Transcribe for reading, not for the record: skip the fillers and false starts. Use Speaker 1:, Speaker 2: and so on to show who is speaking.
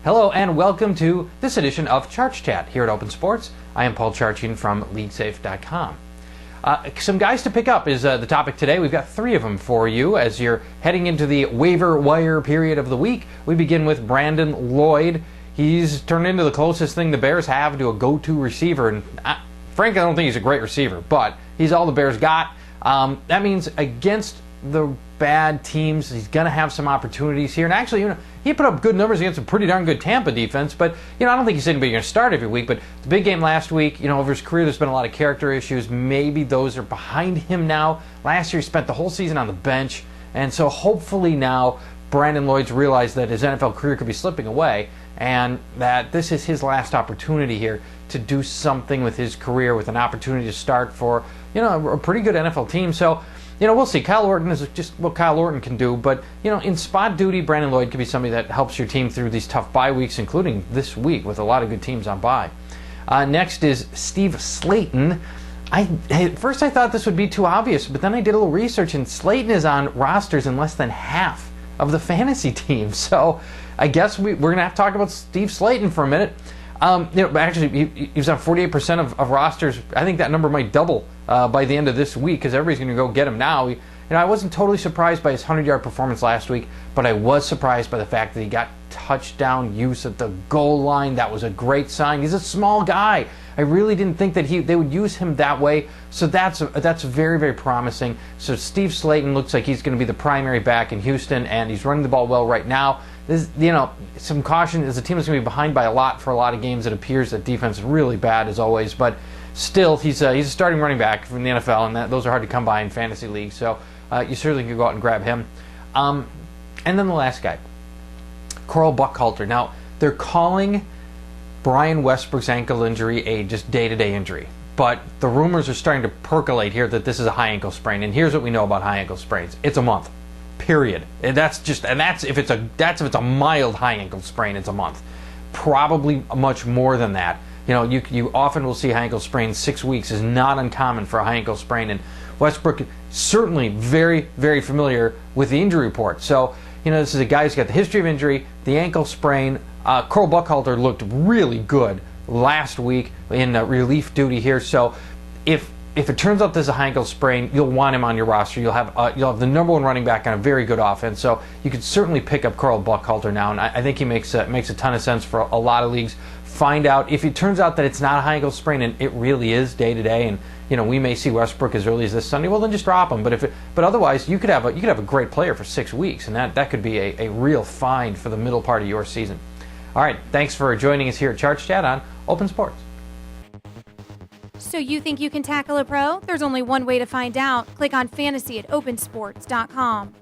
Speaker 1: Hello and welcome to this edition of Charch Chat here at Open Sports. I am Paul Charchian from LeagueSafe.com. Some guys to pick up is the topic today. We've got three of them for you as you're heading into the waiver wire period of the week. We begin with Brandon Lloyd. He's turned into the closest thing the Bears have to a go-to receiver. And frankly, I don't think he's a great receiver, but he's all the Bears got. That means against the bad teams, he's going to have some opportunities here. And actually, he put up good numbers against a pretty darn good Tampa defense. But, I don't think he's anybody going to start every week. But the big game last week, over his career, there's been a lot of character issues. Maybe those are behind him now. Last year, he spent the whole season on the bench. And so hopefully now, Brandon Lloyd's realized that his NFL career could be slipping away and that this is his last opportunity here to do something with his career, with an opportunity to start for, a pretty good NFL team. So, we'll see. Kyle Orton is just what Kyle Orton can do, but, in spot duty, Brandon Lloyd could be somebody that helps your team through these tough bye weeks, including this week with a lot of good teams on bye. Next is Steve Slayton. At first I thought this would be too obvious, but then I did a little research, and Slayton is on rosters in less than half of the fantasy teams. So I guess we're going to have to talk about Steve Slayton for a minute. Actually, he was on 48% of rosters. I think that number might double by the end of this week because everybody's going to go get him now. I wasn't totally surprised by his 100-yard performance last week, but I was surprised by the fact that he got touchdown use at the goal line. That was a great sign. He's a small guy. I really didn't think that they would use him that way, so that's very, very promising. So Steve Slayton looks like he's going to be the primary back in Houston, and he's running the ball well right now. Some caution is the team is going to be behind by a lot for a lot of games. It appears that defense is really bad as always, but still he's a starting running back from the NFL, and those are hard to come by in fantasy leagues. So you certainly can go out and grab him. And then the last guy, Coral Buckhalter. Now they're calling Brian Westbrook's ankle injury a just day-to-day injury, but the rumors are starting to percolate here that this is a high ankle sprain. And here's what we know about high ankle sprains: it's a month. Period. And that's if it's a mild high ankle sprain, it's a month. Probably much more than that. You often will see high ankle sprains. 6 weeks is not uncommon for a high ankle sprain, and Westbrook certainly very, very familiar with the injury report. So this is a guy who's got the history of injury, the ankle sprain. Coral Buckhalter looked really good last week in relief duty here. So if it turns out this is a high ankle sprain, you'll want him on your roster. You'll have the number one running back on a very good offense. So you could certainly pick up Coral Buckhalter now, and I think he makes a ton of sense for a lot of leagues. Find out if it turns out that it's not a high ankle sprain and it really is day to day, and we may see Westbrook as early as this Sunday. Well, then just drop him. But otherwise, you could have a great player for 6 weeks, and that could be a real find for the middle part of your season. All right, thanks for joining us here at Charch Chat on Open Sports.
Speaker 2: So you think you can tackle a pro? There's only one way to find out. Click on fantasy at opensports.com.